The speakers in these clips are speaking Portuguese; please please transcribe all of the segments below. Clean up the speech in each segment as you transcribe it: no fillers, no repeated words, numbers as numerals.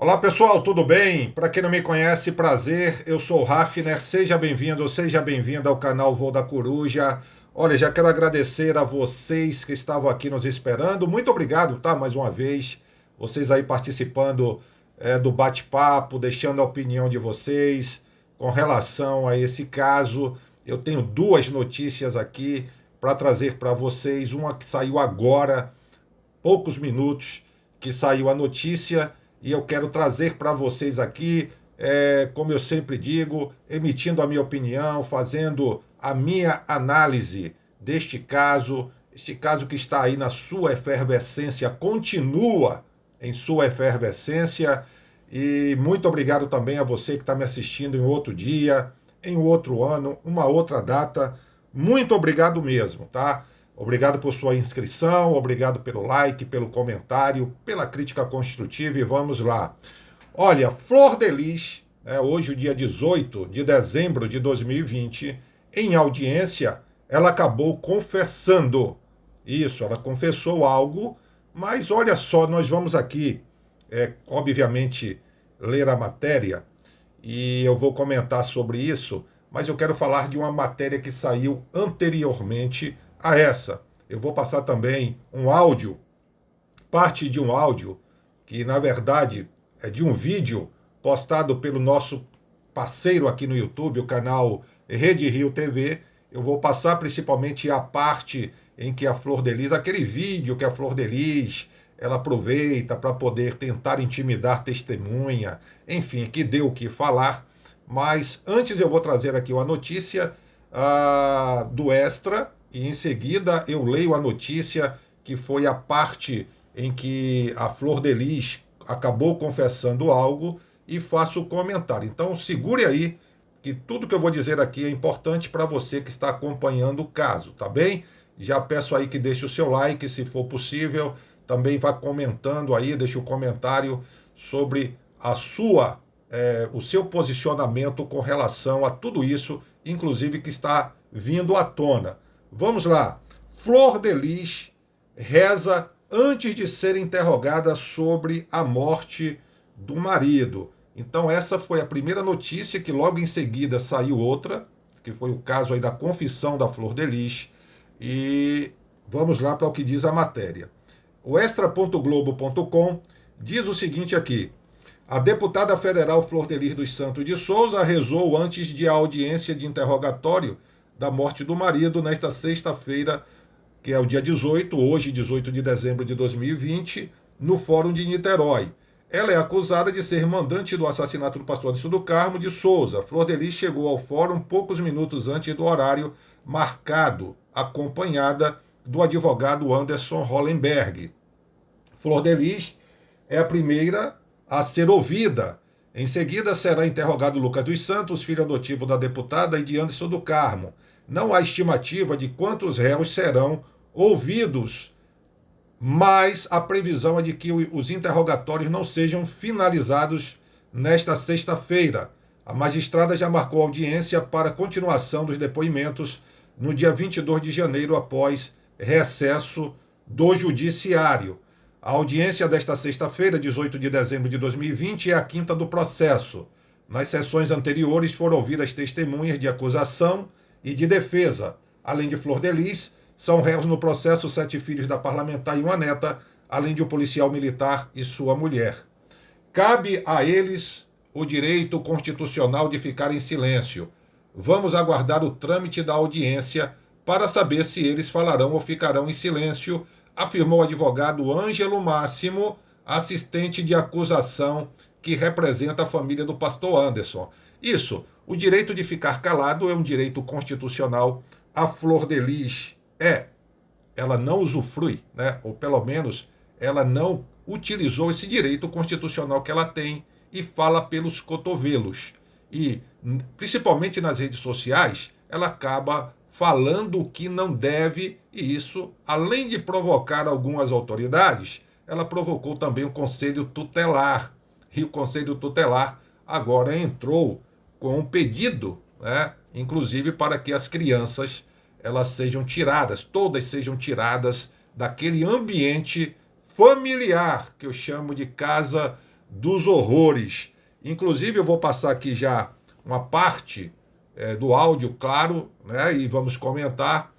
Olá pessoal, tudo bem? Para quem não me conhece, prazer, eu sou o Hafner, seja bem-vindo, seja bem-vinda ao canal Voo da Coruja. Olha, já quero agradecer a vocês que estavam aqui nos esperando, muito obrigado, tá? Mais uma vez, vocês aí participando do bate-papo, deixando a opinião de vocês com relação a esse caso. Eu tenho duas notícias aqui para trazer para vocês, uma que saiu agora, poucos minutos que saiu a notícia e eu quero trazer para vocês aqui, como eu sempre digo, emitindo a minha opinião, fazendo a minha análise deste caso, este caso que está aí na sua efervescência, continua em sua efervescência. E muito obrigado também a você que está me assistindo em outro dia, em outro ano, uma outra data. Muito obrigado mesmo, tá? Obrigado por sua inscrição, obrigado pelo like, pelo comentário, pela crítica construtiva e vamos lá. Olha, Flor de Lis, hoje o dia 18 de dezembro de 2020, em audiência, ela acabou confessando. Isso, ela confessou algo, mas olha só, nós vamos aqui, obviamente, ler a matéria e eu vou comentar sobre isso, mas eu quero falar de uma matéria que saiu anteriormente a essa. Eu vou passar também um áudio, parte de um áudio, que na verdade é de um vídeo postado pelo nosso parceiro aqui no YouTube, o canal Rede Rio TV. Eu vou passar principalmente a parte em que a Flor de Lis, aquele vídeo que a Flor de Lis, ela aproveita para poder tentar intimidar testemunha, enfim, que deu o que falar. Mas antes eu vou trazer aqui uma notícia do Extra e em seguida eu leio a notícia que foi a parte em que a Flor de Lis acabou confessando algo e faço o comentário. Então segure aí que tudo que eu vou dizer aqui é importante para você que está acompanhando o caso, tá bem? Já peço aí que deixe o seu like, se for possível, também vá comentando aí, deixe o comentário sobre o seu posicionamento com relação a tudo isso, inclusive que está vindo à tona. Vamos lá. Flor de Lis reza antes de ser interrogada sobre a morte do marido. Então essa foi a primeira notícia, que logo em seguida saiu outra, que foi o caso aí da confissão da Flor de Lis. E vamos lá para o que diz a matéria. O extra.globo.com diz o seguinte aqui: a deputada federal Flor de Lis dos Santos de Souza rezou antes de a audiência de interrogatório da morte do marido nesta sexta-feira, que é o dia 18, hoje 18 de dezembro de 2020, no Fórum de Niterói. Ela é acusada de ser mandante do assassinato do pastor Anderson do Carmo de Souza. Flor de Lis chegou ao fórum poucos minutos antes do horário marcado, acompanhada do advogado Anderson Hollenberg. Flor de Lis é a primeira a ser ouvida. Em seguida será interrogado Lucas dos Santos, filho adotivo da deputada, e de Anderson do Carmo. Não há estimativa de quantos réus serão ouvidos, mas a previsão é de que os interrogatórios não sejam finalizados nesta sexta-feira. A magistrada já marcou audiência para a continuação dos depoimentos no dia 22 de janeiro, após recesso do Judiciário. A audiência desta sexta-feira, 18 de dezembro de 2020, é a quinta do processo. Nas sessões anteriores foram ouvidas testemunhas de acusação e de defesa. Além de Flor de Lis, são réus no processo 7 filhos da parlamentar e uma neta, além de um policial militar e sua mulher. Cabe a eles o direito constitucional de ficar em silêncio. Vamos aguardar o trâmite da audiência para saber se eles falarão ou ficarão em silêncio, afirmou o advogado Ângelo Máximo, assistente de acusação que representa a família do pastor Anderson. Isso, o direito de ficar calado é um direito constitucional. A Flor de Lis ela não usufrui, né? Ou pelo menos ela não utilizou esse direito constitucional que ela tem e fala pelos cotovelos. E, principalmente nas redes sociais, ela acaba falando o que não deve, e isso, além de provocar algumas autoridades, ela provocou também o Conselho Tutelar. E o Conselho Tutelar agora entrou com um pedido, né, inclusive para que as crianças elas sejam tiradas, todas sejam tiradas daquele ambiente familiar que eu chamo de casa dos horrores. Inclusive, eu vou passar aqui já uma parte do áudio, claro, né? E vamos comentar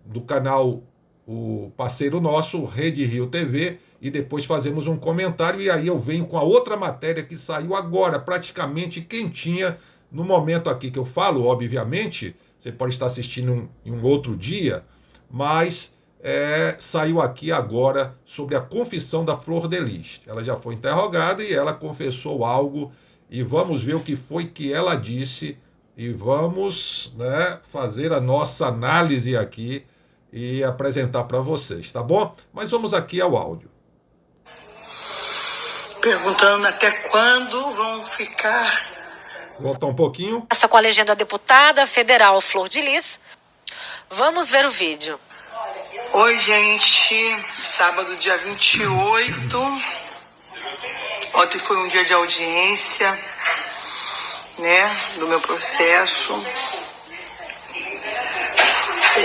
do canal, o parceiro nosso, Rede Rio TV, e depois fazemos um comentário, e aí eu venho com a outra matéria que saiu agora, praticamente quentinha, no momento aqui que eu falo, obviamente, você pode estar assistindo em um outro dia, mas saiu aqui agora sobre a confissão da Flor de Lis. Ela já foi interrogada e ela confessou algo, e vamos ver o que foi que ela disse, e vamos, né, fazer a nossa análise aqui e apresentar para vocês, tá bom? Mas vamos aqui ao áudio. Perguntando até quando vão ficar. Voltar um pouquinho. Essa com a legenda deputada federal Flor de Lis. Vamos ver o vídeo. Oi, gente. Sábado, dia 28. Ontem foi um dia de audiência, né, do meu processo.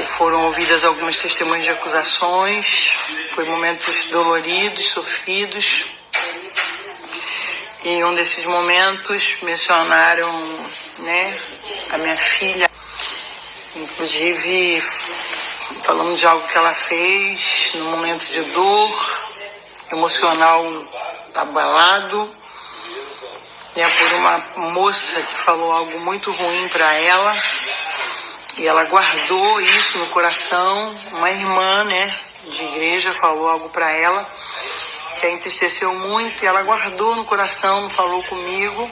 Foram ouvidas algumas testemunhas de acusações. Foi momentos doloridos, sofridos. E em um desses momentos mencionaram, né, a minha filha, inclusive falando de algo que ela fez no momento de dor, emocional abalado, né, por uma moça que falou algo muito ruim para ela, e ela guardou isso no coração. Uma irmã, né, de igreja falou algo para ela que a entristeceu muito, e ela guardou no coração, não falou comigo,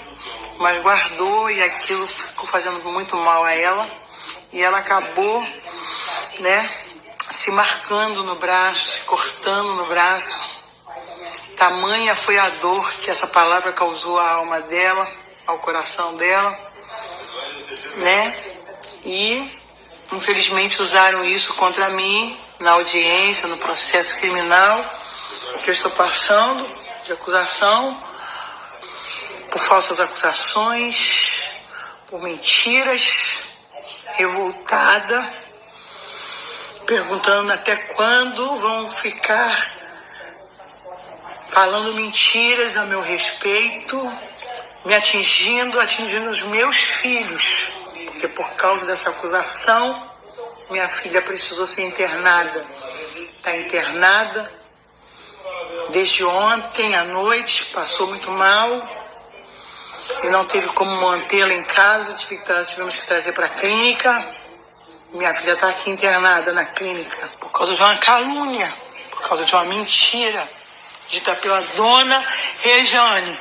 mas guardou, e aquilo ficou fazendo muito mal a ela, e ela acabou, né, se marcando no braço, se cortando no braço. Tamanha foi a dor que essa palavra causou à alma dela, ao coração dela, né, e infelizmente usaram isso contra mim na audiência, no processo criminal que eu estou passando, de acusação, por falsas acusações, por mentiras, revoltada, perguntando até quando vão ficar falando mentiras a meu respeito, me atingindo os meus filhos, porque por causa dessa acusação, minha filha precisou ser internada. Está internada desde ontem à noite, passou muito mal e não teve como mantê-la em casa, tivemos que trazer para a clínica. Minha filha está aqui internada na clínica por causa de uma calúnia, por causa de uma mentira dita pela dona Rejane,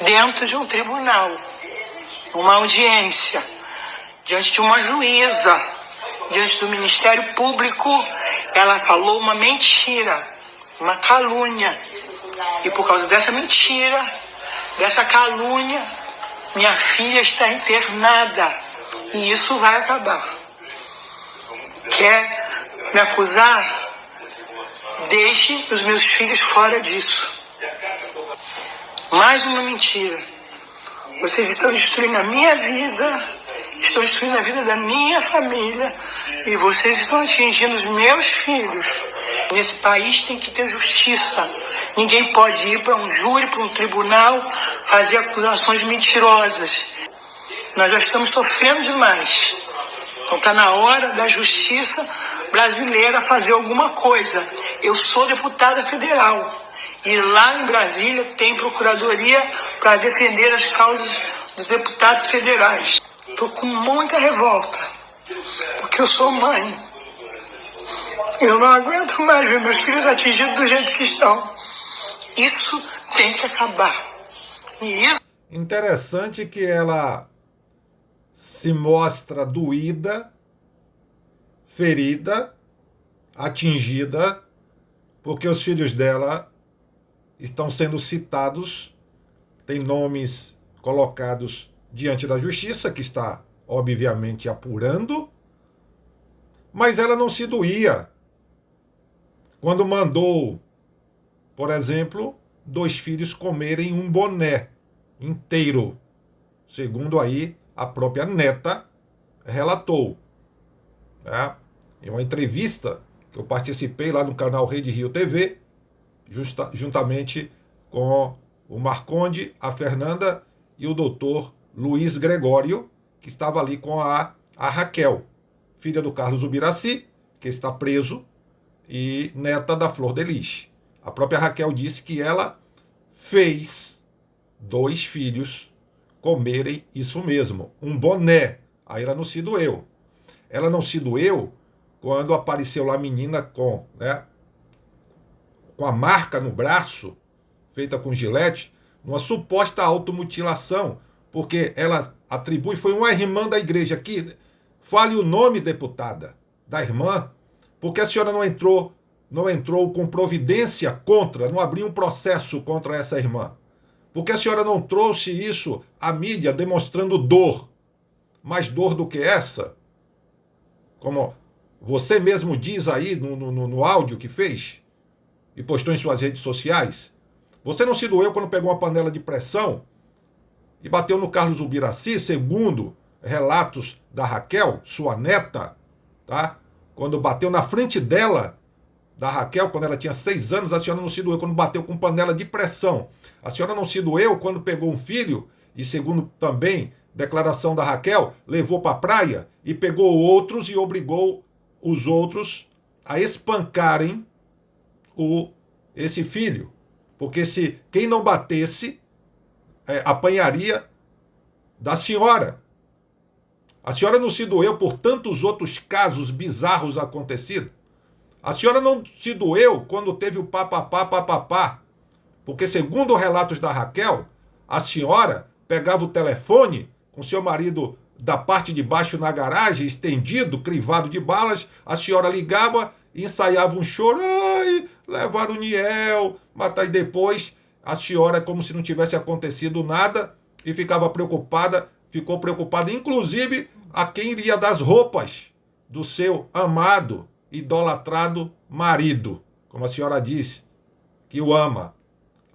dentro de um tribunal, numa audiência, diante de uma juíza, diante do Ministério Público. Ela falou uma mentira, uma calúnia, e por causa dessa mentira, dessa calúnia, minha filha está internada, e isso vai acabar. Quer me acusar? Deixe os meus filhos fora disso. Mais uma mentira. Vocês estão destruindo a minha vida, estão destruindo a vida da minha família, e vocês estão atingindo os meus filhos. Nesse país tem que ter justiça. Ninguém pode ir para um júri, para um tribunal, fazer acusações mentirosas. Nós já estamos sofrendo demais. Então está na hora da justiça brasileira fazer alguma coisa. Eu sou deputada federal, e lá em Brasília tem procuradoria para defender as causas dos deputados federais. Estou com muita revolta, porque eu sou mãe. Eu não aguento mais ver meus filhos atingidos do jeito que estão. Isso tem que acabar. E isso... Interessante que ela se mostra doída, ferida, atingida, porque os filhos dela estão sendo citados, tem nomes colocados diante da justiça, que está, obviamente, apurando, mas ela não se doía quando mandou, por exemplo, 2 filhos comerem um boné inteiro, segundo aí a própria neta relatou. Né? Em uma entrevista que eu participei lá no canal Rede Rio TV, juntamente com o Marconde, a Fernanda e o doutor Luiz Gregório, que estava ali com a Raquel, filha do Carlos Ubiraci, que está preso, e neta da Flor de Lis. A própria Raquel disse que ela fez 2 filhos comerem isso mesmo, um boné. Aí ela não se doeu. Ela não se doeu quando apareceu lá a menina com a marca no braço, feita com gilete, uma suposta automutilação, porque ela atribui, foi uma irmã da igreja aqui. Fale o nome, deputada, da irmã, porque a senhora não entrou com providência contra, não abriu um processo contra essa irmã. Porque a senhora não trouxe isso à mídia demonstrando dor. Mais dor do que essa? Como você mesmo diz aí no áudio que fez e postou em suas redes sociais. Você não se doeu quando pegou uma panela de pressão e bateu no Carlos Ubiraci, segundo relatos da Raquel, sua neta, tá? Quando bateu na frente dela, da Raquel, quando ela tinha 6 anos, a senhora não se doeu quando bateu com panela de pressão. A senhora não se doeu quando pegou um filho e, segundo também declaração da Raquel, levou para a praia e pegou outros e obrigou os outros a espancarem esse filho. Porque se quem não batesse, apanharia da senhora. A senhora não se doeu por tantos outros casos bizarros acontecidos? A senhora não se doeu quando teve o papapá, porque segundo relatos da Raquel, a senhora pegava o telefone com seu marido da parte de baixo na garagem, estendido, crivado de balas, a senhora ligava e ensaiava um choro, ai, levaram o Niel, matar, e depois a senhora, como se não tivesse acontecido nada, e ficou preocupada, inclusive, a quem iria dar as roupas do seu amado, idolatrado marido, como a senhora disse, que o ama.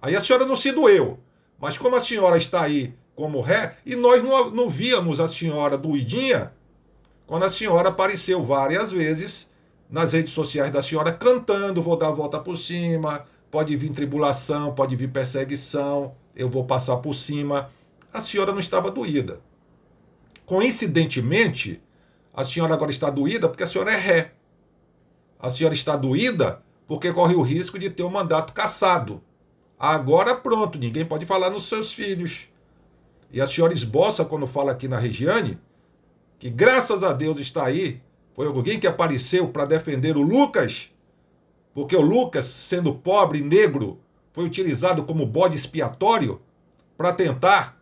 Aí a senhora não se doeu, mas como a senhora está aí como ré, e nós não víamos a senhora doidinha, quando a senhora apareceu várias vezes nas redes sociais da senhora cantando, vou dar a volta por cima, pode vir tribulação, pode vir perseguição, eu vou passar por cima. A senhora não estava doída. Coincidentemente, a senhora agora está doída porque a senhora é ré. A senhora está doída porque corre o risco de ter o mandato cassado. Agora pronto, ninguém pode falar nos seus filhos. E a senhora esboça quando fala aqui na Regiane, que graças a Deus está aí, foi alguém que apareceu para defender o Lucas, porque o Lucas, sendo pobre e negro, foi utilizado como bode expiatório para tentar,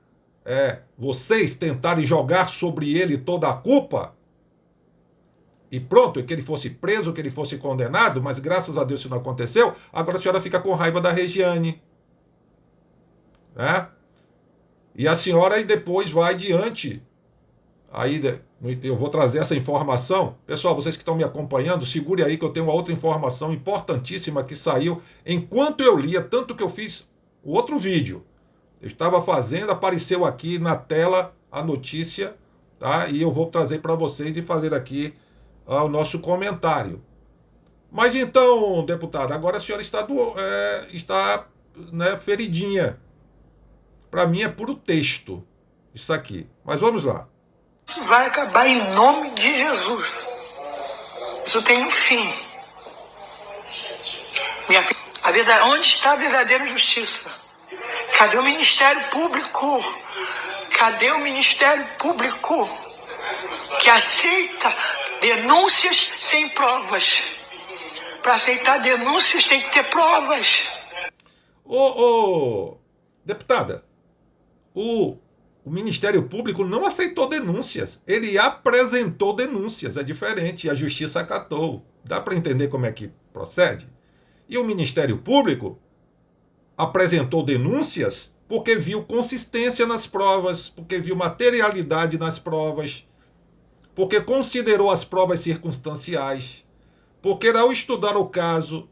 vocês tentarem jogar sobre ele toda a culpa. E pronto, que ele fosse preso, que ele fosse condenado, mas graças a Deus isso não aconteceu. Agora a senhora fica com raiva da Regiane. Né? E a senhora aí depois vai diante. Aí eu vou trazer essa informação. Pessoal, vocês que estão me acompanhando, segure aí que eu tenho uma outra informação importantíssima que saiu enquanto eu lia, tanto que eu fiz o outro vídeo. Eu estava fazendo, apareceu aqui na tela a notícia, tá? E eu vou trazer para vocês e fazer aqui o nosso comentário. Mas então, deputado, agora a senhora está feridinha. Para mim é puro texto, isso aqui. Mas vamos lá. Isso vai acabar em nome de Jesus. Isso tem um fim. Minha filha, onde está a verdadeira justiça? Cadê o Ministério Público? Cadê o Ministério Público que aceita denúncias sem provas? Para aceitar denúncias tem que ter provas. Deputada, o Ministério Público não aceitou denúncias. Ele apresentou denúncias. É diferente. E a Justiça acatou. Dá para entender como é que procede? E o Ministério Público apresentou denúncias porque viu consistência nas provas, porque viu materialidade nas provas, porque considerou as provas circunstanciais, porque ao estudar o caso,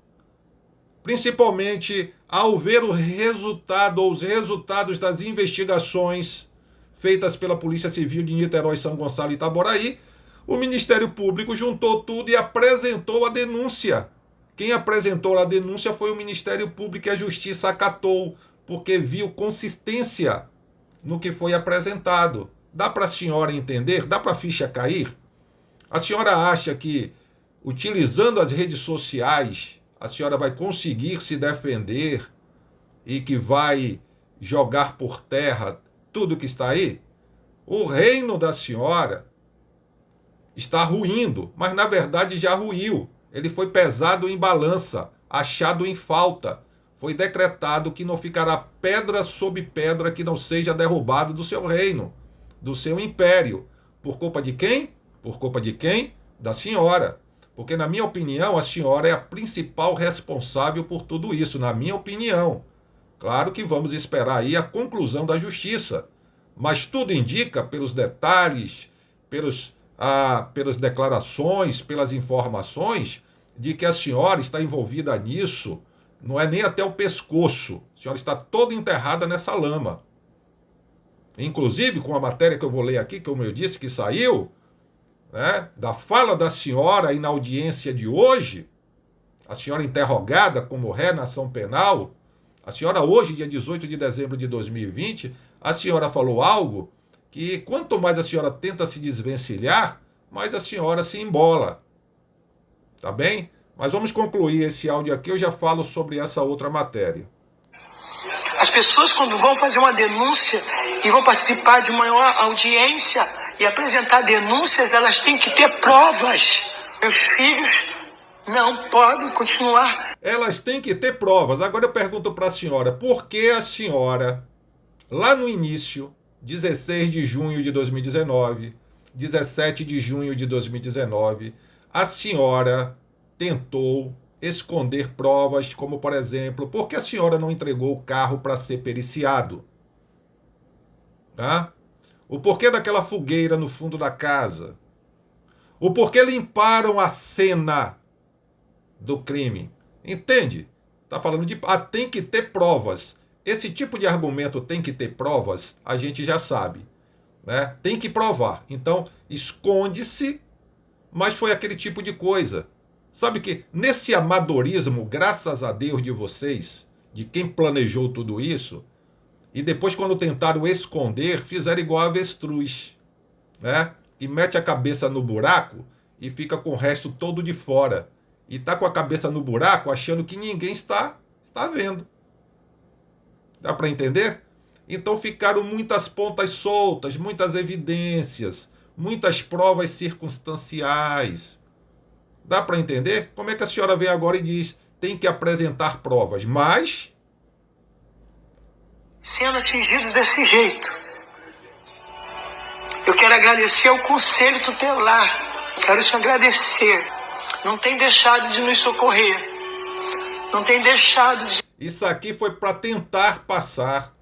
principalmente ao ver o resultado ou os resultados das investigações feitas pela Polícia Civil de Niterói, São Gonçalo e Itaboraí, o Ministério Público juntou tudo e apresentou a denúncia. Quem apresentou a denúncia foi o Ministério Público e a Justiça acatou, porque viu consistência no que foi apresentado. Dá para a senhora entender? Dá para a ficha cair? A senhora acha que, utilizando as redes sociais, a senhora vai conseguir se defender e que vai jogar por terra tudo que está aí? O reino da senhora está ruindo, mas na verdade já ruiu. Ele foi pesado em balança, achado em falta. Foi decretado que não ficará pedra sobre pedra que não seja derrubado do seu reino, do seu império. Por culpa de quem? Por culpa de quem? Da senhora. Porque, na minha opinião, a senhora é a principal responsável por tudo isso, na minha opinião. Claro que vamos esperar aí a conclusão da justiça. Mas tudo indica, pelos detalhes, pelas declarações, pelas informações, de que a senhora está envolvida nisso, não é nem até o pescoço. A senhora está toda enterrada nessa lama. Inclusive, com a matéria que eu vou ler aqui, como eu disse, que saiu, né, da fala da senhora aí na audiência de hoje, a senhora interrogada como ré na ação penal, a senhora hoje, dia 18 de dezembro de 2020, a senhora falou algo que quanto mais a senhora tenta se desvencilhar, mais a senhora se embola. Tá bem? Mas vamos concluir esse áudio aqui, eu já falo sobre essa outra matéria. As pessoas, quando vão fazer uma denúncia e vão participar de maior audiência e apresentar denúncias, elas têm que ter provas. Meus filhos não podem continuar. Elas têm que ter provas. Agora eu pergunto para a senhora, por que a senhora, lá no início, 16 de junho de 2019, 17 de junho de 2019, a senhora tentou esconder provas, como, por exemplo, por que a senhora não entregou o carro para ser periciado? Tá? O porquê daquela fogueira no fundo da casa? O porquê limparam a cena do crime? Entende? Tá falando de... tem que ter provas. Esse tipo de argumento tem que ter provas, a gente já sabe, né? Tem que provar. Então, esconde-se, mas foi aquele tipo de coisa. Sabe que nesse amadorismo, graças a Deus de vocês, de quem planejou tudo isso, e depois quando tentaram esconder, fizeram igual a avestruz, né? E mete a cabeça no buraco e fica com o resto todo de fora. E tá com a cabeça no buraco achando que ninguém está vendo. Dá para entender? Então ficaram muitas pontas soltas, muitas evidências, muitas provas circunstanciais. Dá para entender? Como é que a senhora vem agora e diz tem que apresentar provas, mas... Sendo atingidos desse jeito, eu quero agradecer ao Conselho Tutelar. Quero te agradecer. Não tem deixado de nos socorrer. Não tem deixado de... Isso aqui foi para tentar passar.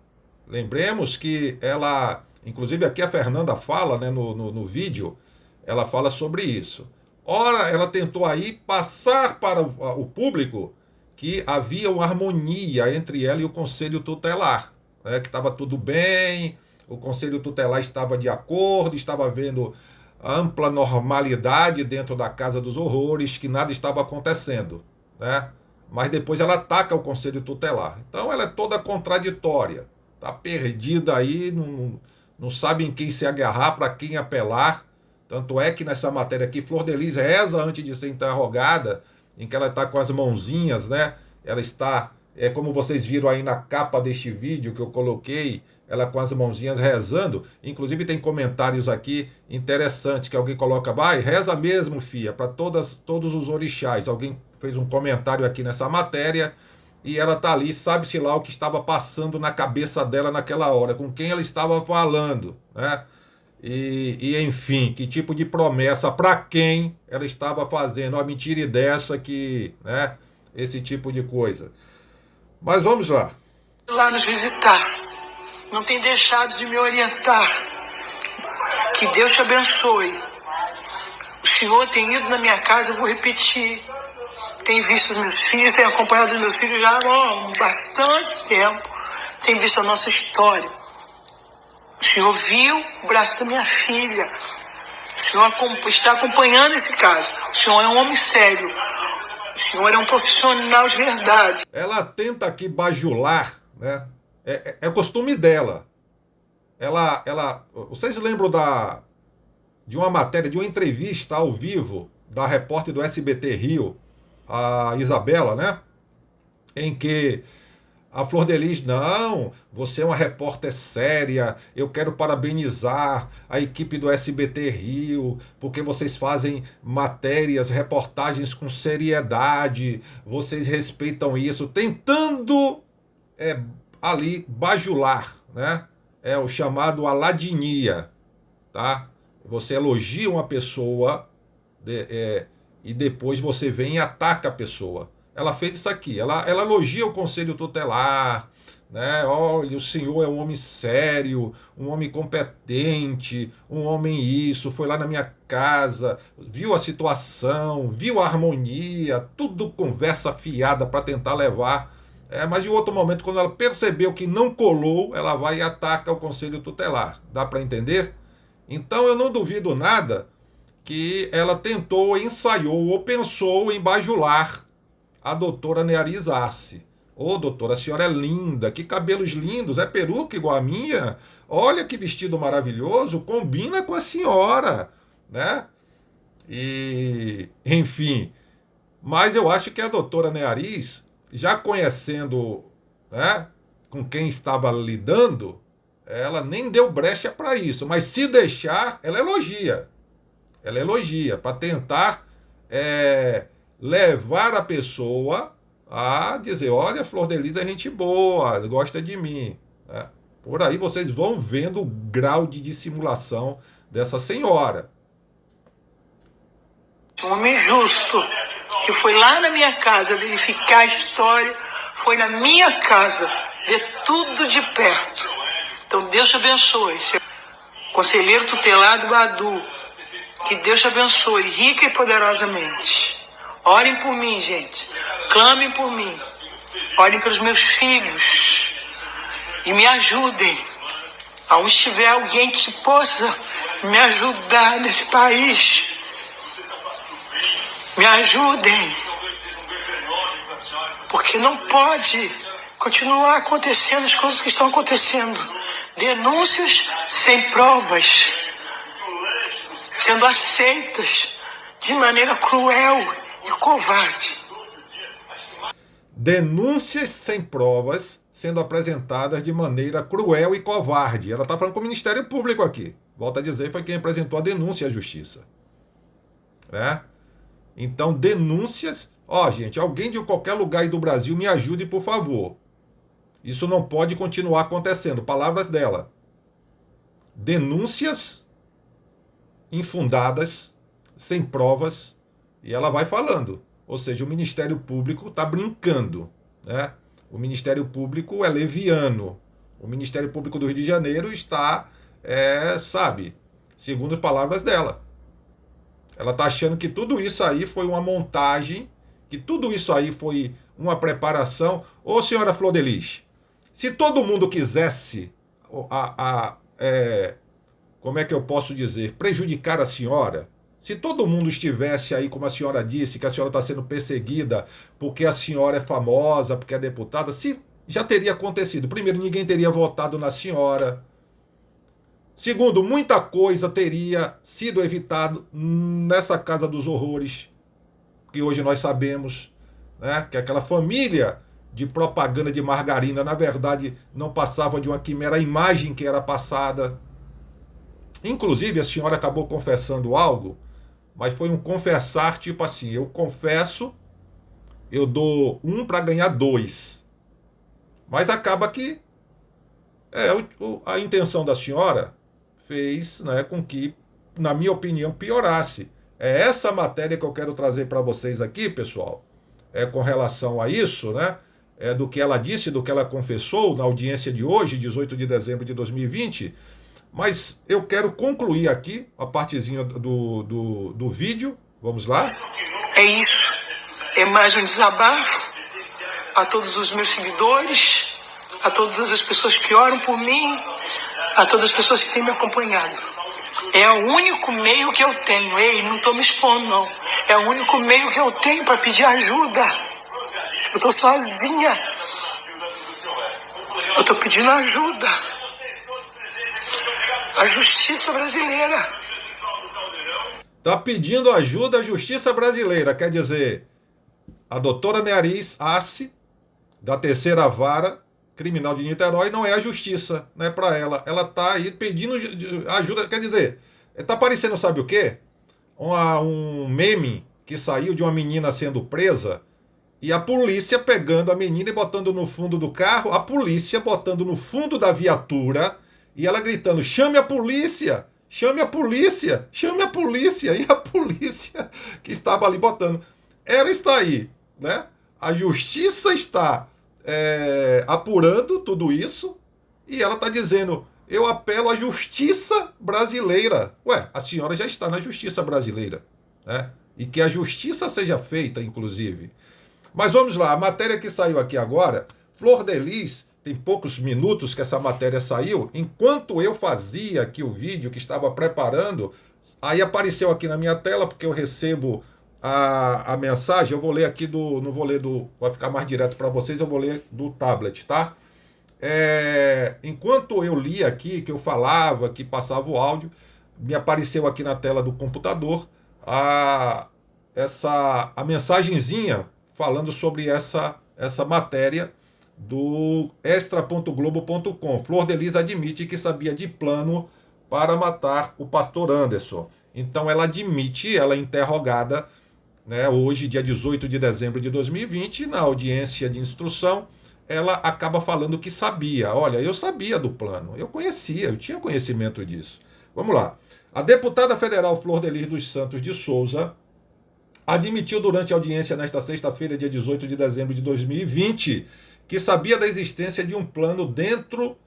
Lembremos que ela... Inclusive aqui a Fernanda fala, né, no vídeo, ela fala sobre isso. Ora, ela tentou aí passar para o público que havia uma harmonia entre ela e o Conselho Tutelar, né, que estava tudo bem, o Conselho Tutelar estava de acordo, estava havendo ampla normalidade dentro da Casa dos Horrores, que nada estava acontecendo, né? Mas depois ela ataca o Conselho Tutelar. Então ela é toda contraditória, está perdida aí, não sabe em quem se agarrar, para quem apelar. Tanto é que nessa matéria aqui, Flor de Lis reza antes de ser interrogada, em que ela está com as mãozinhas, né? Ela está, como vocês viram aí na capa deste vídeo que eu coloquei, ela com as mãozinhas rezando. Inclusive tem comentários aqui interessantes, que alguém coloca, vai, reza mesmo, filha, para todos os orixás. Alguém fez um comentário aqui nessa matéria, e ela está ali, sabe-se lá o que estava passando na cabeça dela naquela hora, com quem ela estava falando, né? E enfim, que tipo de promessa, para quem ela estava fazendo, uma mentira dessa que, né, esse tipo de coisa. Mas vamos lá. Lá nos visitar, não tem deixado de me orientar. Que Deus te abençoe. O Senhor tem ido na minha casa, eu vou repetir. Tem visto os meus filhos, tem acompanhado os meus filhos já há bastante tempo. Tem visto a nossa história. O Senhor viu o braço da minha filha. O Senhor está acompanhando esse caso. O Senhor é um homem sério. O Senhor é um profissional de verdade. Ela tenta aqui bajular, né? É costume dela. Vocês lembram de uma matéria, de uma entrevista ao vivo da repórter do SBT Rio, a Isabela, né? Em que a Flor de Lis, não, você é uma repórter séria, eu quero parabenizar a equipe do SBT Rio, porque vocês fazem matérias, reportagens com seriedade, vocês respeitam isso, tentando ali bajular, né? É o chamado aladinia, tá? Você elogia uma pessoa e depois você vem e ataca a pessoa. Ela fez isso aqui, ela elogia o Conselho Tutelar, né? Olha, o senhor é um homem sério, um homem competente, um homem isso, foi lá na minha casa, viu a situação, viu a harmonia, tudo conversa fiada para tentar levar. Mas em outro momento, quando ela percebeu que não colou, ela vai e ataca o Conselho Tutelar. Dá para entender? Então eu não duvido nada que ela tentou, ensaiou ou pensou em bajular a doutora Neariz Arce. Ô, doutora, a senhora é linda, que cabelos lindos, é peruca igual a minha? Olha que vestido maravilhoso, combina com a senhora, né? E, enfim, mas eu acho que a doutora Neariz, já conhecendo, né, com quem estava lidando, ela nem deu brecha para isso, mas se deixar, ela elogia. Ela elogia, para tentar levar a pessoa a dizer, olha, Flor de Lis é gente boa, gosta de mim. Por aí vocês vão vendo o grau de dissimulação dessa senhora. Um homem justo, que foi lá na minha casa verificar a história, foi na minha casa ver tudo de perto. Então Deus te abençoe. Conselheiro tutelado Badu, que Deus te abençoe rica e poderosamente. Orem por mim, gente. Clamem por mim. Orem pelos meus filhos. E me ajudem. Aonde estiver alguém que possa me ajudar nesse país, me ajudem. Porque não pode continuar acontecendo as coisas que estão acontecendo. Denúncias sem provas, sendo aceitas de maneira cruel e covarde. Denúncias sem provas sendo apresentadas de maneira cruel e covarde. Ela está falando com o Ministério Público aqui. Volto a dizer, foi quem apresentou a denúncia à Justiça. Né? Então, denúncias... gente, alguém de qualquer lugar aí do Brasil me ajude, por favor. Isso não pode continuar acontecendo. Palavras dela. Denúncias infundadas, sem provas, e ela vai falando. Ou seja, o Ministério Público está brincando, né? O Ministério Público é leviano. O Ministério Público do Rio de Janeiro está, segundo as palavras dela. Ela está achando que tudo isso aí foi uma montagem, que tudo isso aí foi uma preparação. Ô, senhora Flor de Lis, se todo mundo quisesse, como é que eu posso dizer, prejudicar a senhora, se todo mundo estivesse aí, como a senhora disse, que a senhora está sendo perseguida porque a senhora é famosa, porque é deputada, se já teria acontecido. Primeiro, ninguém teria votado na senhora. Segundo, muita coisa teria sido evitado nessa Casa dos Horrores, que hoje nós sabemos, né, que aquela família de propaganda de margarina, na verdade, não passava de uma quimera, a imagem que era passada. Inclusive, a senhora acabou confessando algo, mas foi um confessar tipo assim, eu confesso, eu dou 1 para ganhar 2. Mas acaba que a intenção da senhora fez, né, com que, na minha opinião, piorasse. É essa matéria que eu quero trazer para vocês aqui, pessoal, com relação a isso, né, do que ela disse, do que ela confessou na audiência de hoje, 18 de dezembro de 2020, mas eu quero concluir aqui a partezinha do vídeo. Vamos lá? É isso. É mais um desabafo a todos os meus seguidores, a todas as pessoas que oram por mim, a todas as pessoas que têm me acompanhado. É o único meio que eu tenho. Ei, não estou me expondo, não. É o único meio que eu tenho para pedir ajuda. Eu estou sozinha. Eu estou pedindo ajuda. A justiça brasileira. Está pedindo ajuda à justiça brasileira. Quer dizer, a doutora Neariz Arce, da terceira vara criminal de Niterói, não é a justiça, né, para ela. Ela está aí pedindo ajuda. Quer dizer, está parecendo, sabe o quê? Um meme que saiu de uma menina sendo presa e a polícia pegando a menina e botando no fundo do carro, a polícia botando no fundo da viatura e ela gritando: chame a polícia! Chame a polícia! Chame a polícia! E a polícia que estava ali botando. Ela está aí, né? A justiça está apurando tudo isso e ela está dizendo: eu apelo à justiça brasileira. Ué, a senhora já está na justiça brasileira, né? E que a justiça seja feita, inclusive. Mas vamos lá, a matéria que saiu aqui agora, Flor de Lis, tem poucos minutos que essa matéria saiu, enquanto eu fazia aqui o vídeo que estava preparando, aí apareceu aqui na minha tela, porque eu recebo a mensagem, eu vou ler aqui não vou ler vai ficar mais direto para vocês, eu vou ler do tablet, tá? Enquanto eu lia aqui, que eu falava, que passava o áudio, me apareceu aqui na tela do computador a mensagenzinha falando sobre essa matéria do extra.globo.com. Flor de Lis admite que sabia de plano para matar o pastor Anderson. Então ela admite, ela é interrogada, né, hoje, dia 18 de dezembro de 2020, na audiência de instrução, ela acaba falando que sabia. Olha, eu sabia do plano, eu conhecia, eu tinha conhecimento disso. Vamos lá. A deputada federal Flor de Lis dos Santos de Souza admitiu durante a audiência nesta sexta-feira, dia 18 de dezembro de 2020, que sabia da existência de um plano dentro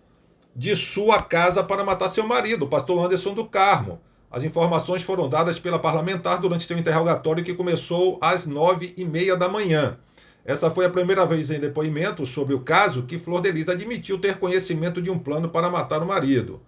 de sua casa para matar seu marido, o pastor Anderson do Carmo. As informações foram dadas pela parlamentar durante seu interrogatório, que começou às 9h30 da manhã. Essa foi a primeira vez em depoimento sobre o caso que Flor de Lis admitiu ter conhecimento de um plano para matar o marido.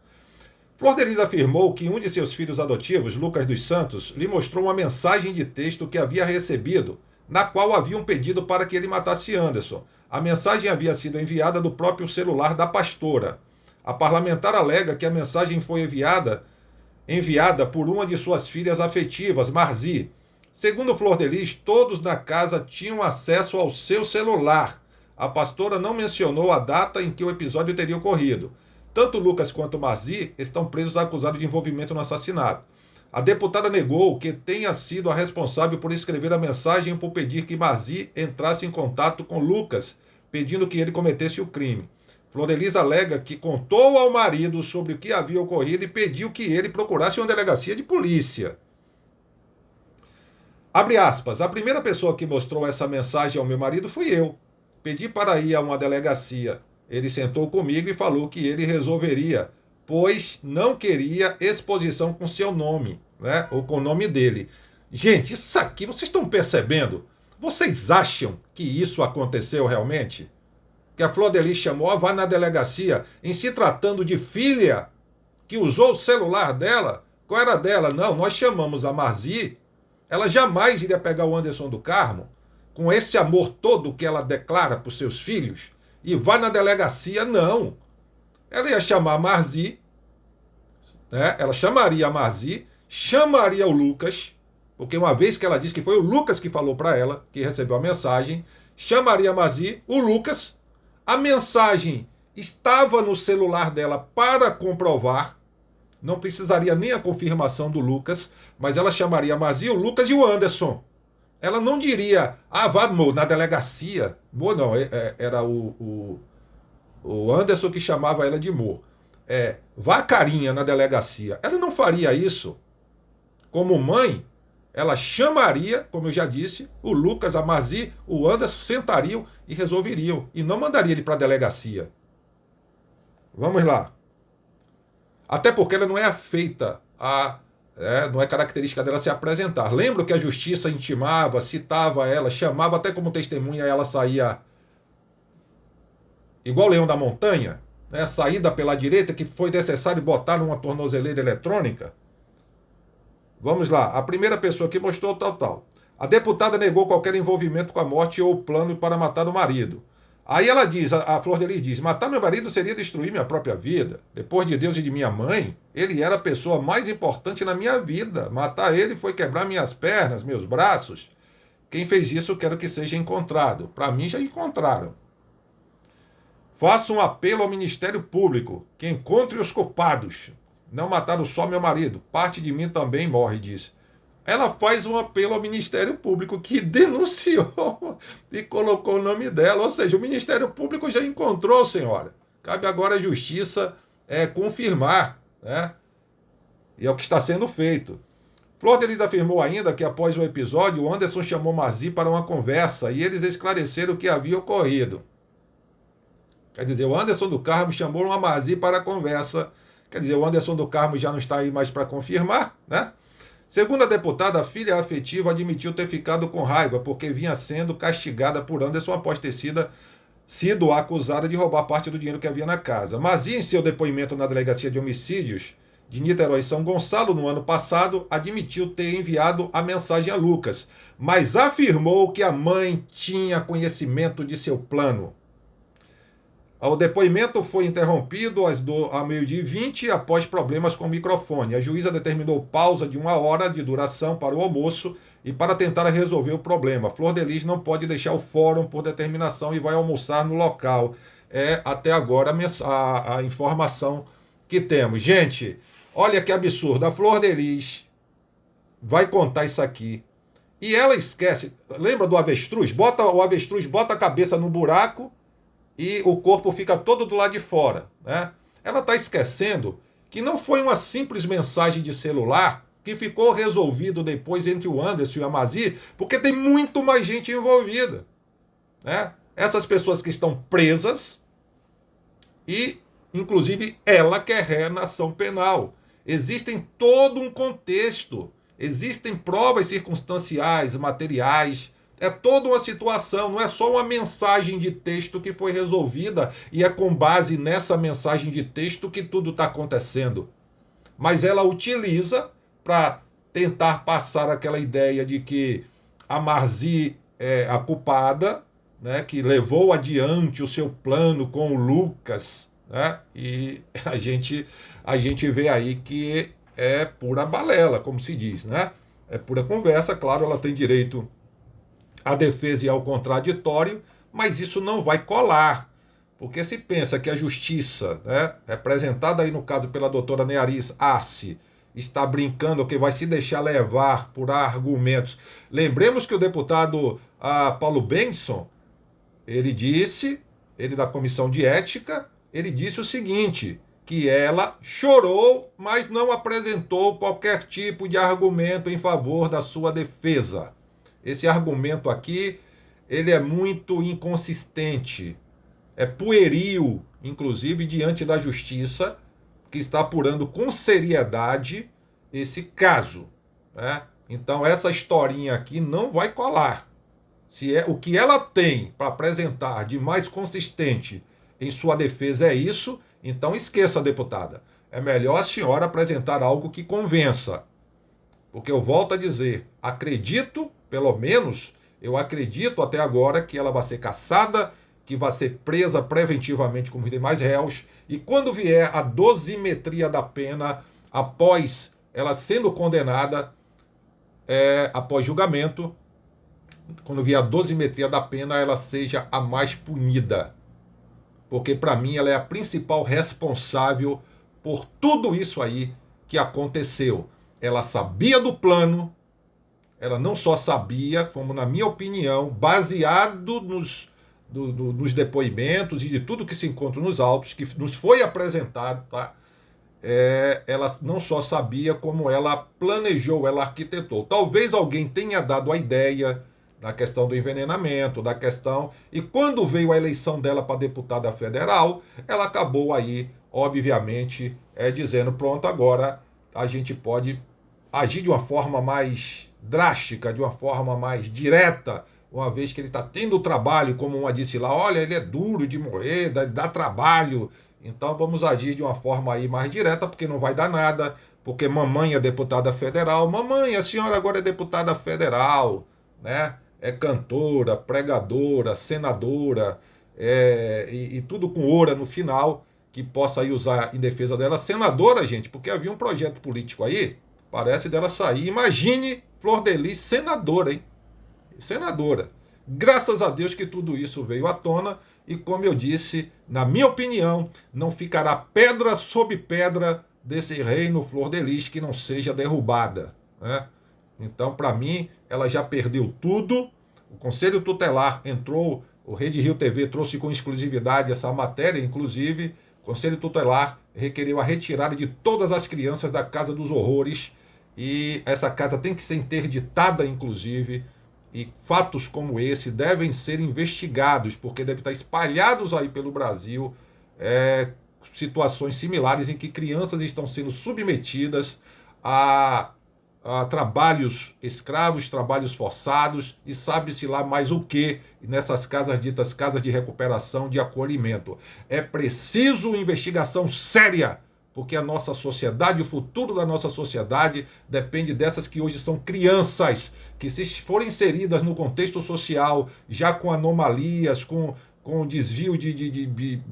Flor de Lis afirmou que um de seus filhos adotivos, Lucas dos Santos, lhe mostrou uma mensagem de texto que havia recebido, na qual havia um pedido para que ele matasse Anderson. A mensagem havia sido enviada do próprio celular da pastora. A parlamentar alega que a mensagem foi enviada por uma de suas filhas afetivas, Marzi. Segundo Flor de Lis, todos na casa tinham acesso ao seu celular. A pastora não mencionou a data em que o episódio teria ocorrido. Tanto Lucas quanto Marzi estão presos acusados de envolvimento no assassinato. A deputada negou que tenha sido a responsável por escrever a mensagem e por pedir que Marzi entrasse em contato com Lucas, pedindo que ele cometesse o crime. Flor de Lis alega que contou ao marido sobre o que havia ocorrido e pediu que ele procurasse uma delegacia de polícia. Abre aspas, a primeira pessoa que mostrou essa mensagem ao meu marido fui eu. Pedi para ir a uma delegacia. Ele sentou comigo e falou que ele resolveria, pois não queria exposição com seu nome, né? Ou com o nome dele. Gente, isso aqui, vocês estão percebendo? Vocês acham que isso aconteceu realmente? Que a Flor de Lis chamou, vai na delegacia, em se tratando de filha que usou o celular dela? Qual era dela? Não, nós chamamos a Marzi. Ela jamais iria pegar o Anderson do Carmo, com esse amor todo que ela declara para os seus filhos, e vai na delegacia, não. Ela ia chamar a Marzi, né? Ela chamaria a Marzi, chamaria o Lucas, porque uma vez que ela disse que foi o Lucas que falou para ela, que recebeu a mensagem, chamaria a Marzi, o Lucas, a mensagem estava no celular dela para comprovar, não precisaria nem a confirmação do Lucas, mas ela chamaria a Marzi, o Lucas e o Anderson. Ela não diria, vamos na delegacia. Mo não, era o Anderson que chamava ela de Mo. Vá carinha na delegacia. Ela não faria isso. Como mãe, ela chamaria, como eu já disse, o Lucas, a Marzi, o Anderson, sentariam e resolveriam. E não mandaria ele para a delegacia. Vamos lá. Até porque ela não é afeita não é característica dela se apresentar. Lembra que a justiça intimava, citava ela, chamava até como testemunha, ela saía igual Leão da Montanha, né? Saída pela direita, que foi necessário botar numa tornozeleira eletrônica. Vamos lá, a primeira pessoa que mostrou tal. A deputada negou qualquer envolvimento com a morte ou plano para matar o marido. Aí ela diz, a Flor de Lis diz, matar meu marido seria destruir minha própria vida. Depois de Deus e de minha mãe, ele era a pessoa mais importante na minha vida. Matar ele foi quebrar minhas pernas, meus braços. Quem fez isso, eu quero que seja encontrado. Para mim, já encontraram. Faço um apelo ao Ministério Público, que encontre os culpados. Não mataram só meu marido, parte de mim também morre, disse. Ela faz um apelo ao Ministério Público, que denunciou e colocou o nome dela. Ou seja, o Ministério Público já encontrou, senhora. Cabe agora à Justiça confirmar, né? E é o que está sendo feito. Flor de Lis afirmou ainda que após o episódio, o Anderson chamou Marzi para uma conversa e eles esclareceram o que havia ocorrido. Quer dizer, o Anderson do Carmo chamou uma Marzi para a conversa. Quer dizer, o Anderson do Carmo já não está aí mais para confirmar, né? Segundo a deputada, a filha afetiva admitiu ter ficado com raiva porque vinha sendo castigada por Anderson após ter sido acusada de roubar parte do dinheiro que havia na casa. Marzi, em seu depoimento na Delegacia de Homicídios de Niterói e São Gonçalo, no ano passado, admitiu ter enviado a mensagem a Lucas, mas afirmou que a mãe tinha conhecimento de seu plano. O depoimento foi interrompido ao 12h20 após problemas com o microfone. A juíza determinou pausa de 1 hora de duração para o almoço e para tentar resolver o problema. Flor de Lis não pode deixar o fórum por determinação e vai almoçar no local. É até agora a informação que temos. Gente, olha que absurdo. A Flor de Lis vai contar isso aqui. E ela esquece. Lembra do avestruz? O avestruz bota a cabeça no buraco e o corpo fica todo do lado de fora, né? Ela está esquecendo que não foi uma simples mensagem de celular que ficou resolvido depois entre o Anderson e a Marzi, porque tem muito mais gente envolvida, né? Essas pessoas que estão presas e, inclusive, ela quer ré na ação penal. Existem todo um contexto, existem provas circunstanciais, materiais. É toda uma situação, não é só uma mensagem de texto que foi resolvida e é com base nessa mensagem de texto que tudo está acontecendo. Mas ela utiliza para tentar passar aquela ideia de que a Marzi é a culpada, né, que levou adiante o seu plano com o Lucas, né, e a gente vê aí que é pura balela, como se diz, né? É pura conversa, claro, ela tem direito à defesa e ao contraditório, mas isso não vai colar, porque se pensa que a justiça, né, representada aí no caso pela doutora Neariz Arce, está brincando que vai se deixar levar por argumentos. Lembremos que o deputado Paulo Benson, ele da Comissão de Ética, ele disse o seguinte, que ela chorou, mas não apresentou qualquer tipo de argumento em favor da sua defesa. Esse argumento aqui, ele é muito inconsistente, é pueril, inclusive diante da justiça, que está apurando com seriedade esse caso, né? Então essa historinha aqui não vai colar. Se é o que ela tem para apresentar de mais consistente em sua defesa é isso, então esqueça, deputada. É melhor a senhora apresentar algo que convença. Porque eu volto a dizer, acredito, pelo menos, eu acredito até agora que ela vai ser cassada, que vai ser presa preventivamente como os demais réus, e quando vier a dosimetria da pena, após ela sendo condenada, após julgamento, quando vier a dosimetria da pena, ela seja a mais punida. Porque, para mim, ela é a principal responsável por tudo isso aí que aconteceu. Ela sabia do plano, ela não só sabia, como, na minha opinião, baseado nos depoimentos e de tudo que se encontra nos autos, que nos foi apresentado, tá? Ela não só sabia, como ela planejou, ela arquitetou. Talvez alguém tenha dado a ideia da questão do envenenamento, da questão... E quando veio a eleição dela para deputada federal, ela acabou aí, obviamente, dizendo, pronto, agora a gente pode agir de uma forma mais drástica, de uma forma mais direta, uma vez que ele está tendo trabalho, como uma disse lá, olha, ele é duro de morrer, dá trabalho, então vamos agir de uma forma aí mais direta, porque não vai dar nada, porque mamãe é deputada federal, mamãe, a senhora agora é deputada federal, né? É cantora, pregadora, senadora, e tudo com oura no final, que possa aí usar em defesa dela. Senadora, gente, porque havia um projeto político aí, parece dela sair. Imagine Flor de Lis senadora, hein? Senadora. Graças a Deus que tudo isso veio à tona e, como eu disse, na minha opinião, não ficará pedra sobre pedra desse reino Flor de Lis que não seja derrubada, né? Então, para mim, ela já perdeu tudo. O Conselho Tutelar entrou, o Rede Rio TV trouxe com exclusividade essa matéria, inclusive. O Conselho Tutelar requeriu a retirada de todas as crianças da Casa dos Horrores e essa casa tem que ser interditada, inclusive. E fatos como esse devem ser investigados, porque devem estar espalhados aí pelo Brasil situações similares em que crianças estão sendo submetidas a trabalhos escravos, trabalhos forçados e sabe-se lá mais o que nessas casas ditas casas de recuperação, de acolhimento. É preciso investigação séria, porque a nossa sociedade, o futuro da nossa sociedade depende dessas que hoje são crianças, que se forem inseridas no contexto social, já com anomalias, com desvio de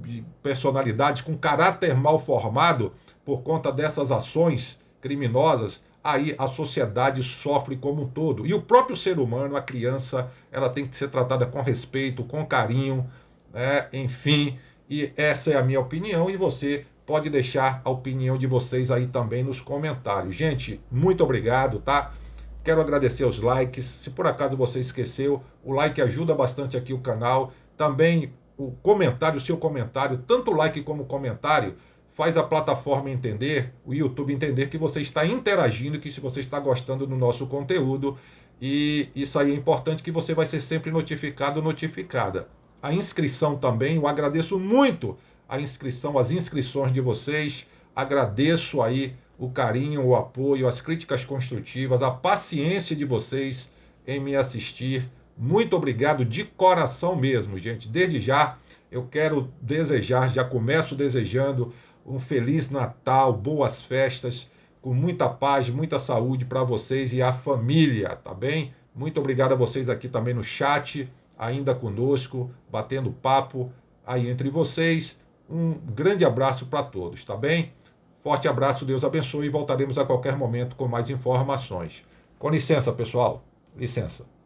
personalidades, com caráter mal formado, por conta dessas ações criminosas, aí a sociedade sofre como um todo. E o próprio ser humano, a criança, ela tem que ser tratada com respeito, com carinho, né? Enfim, e essa é a minha opinião e você pode deixar a opinião de vocês aí também nos comentários. Gente, muito obrigado, tá? Quero agradecer os likes. Se por acaso você esqueceu, o like ajuda bastante aqui o canal. Também o comentário, o seu comentário, tanto o like como o comentário, faz a plataforma entender, o YouTube entender que você está interagindo, que se você está gostando do nosso conteúdo. E isso aí é importante, que você vai ser sempre notificado, notificada. A inscrição também, eu agradeço muito a inscrição, as inscrições de vocês. Agradeço aí o carinho, o apoio, as críticas construtivas, a paciência de vocês em me assistir. Muito obrigado de coração mesmo, gente. Desde já eu quero desejar, já começo desejando um Feliz Natal, boas festas, com muita paz, muita saúde para vocês e a família, tá bem? Muito obrigado a vocês aqui também no chat, ainda conosco, batendo papo aí entre vocês. Um grande abraço para todos, tá bem? Forte abraço, Deus abençoe e voltaremos a qualquer momento com mais informações. Com licença, pessoal. Licença.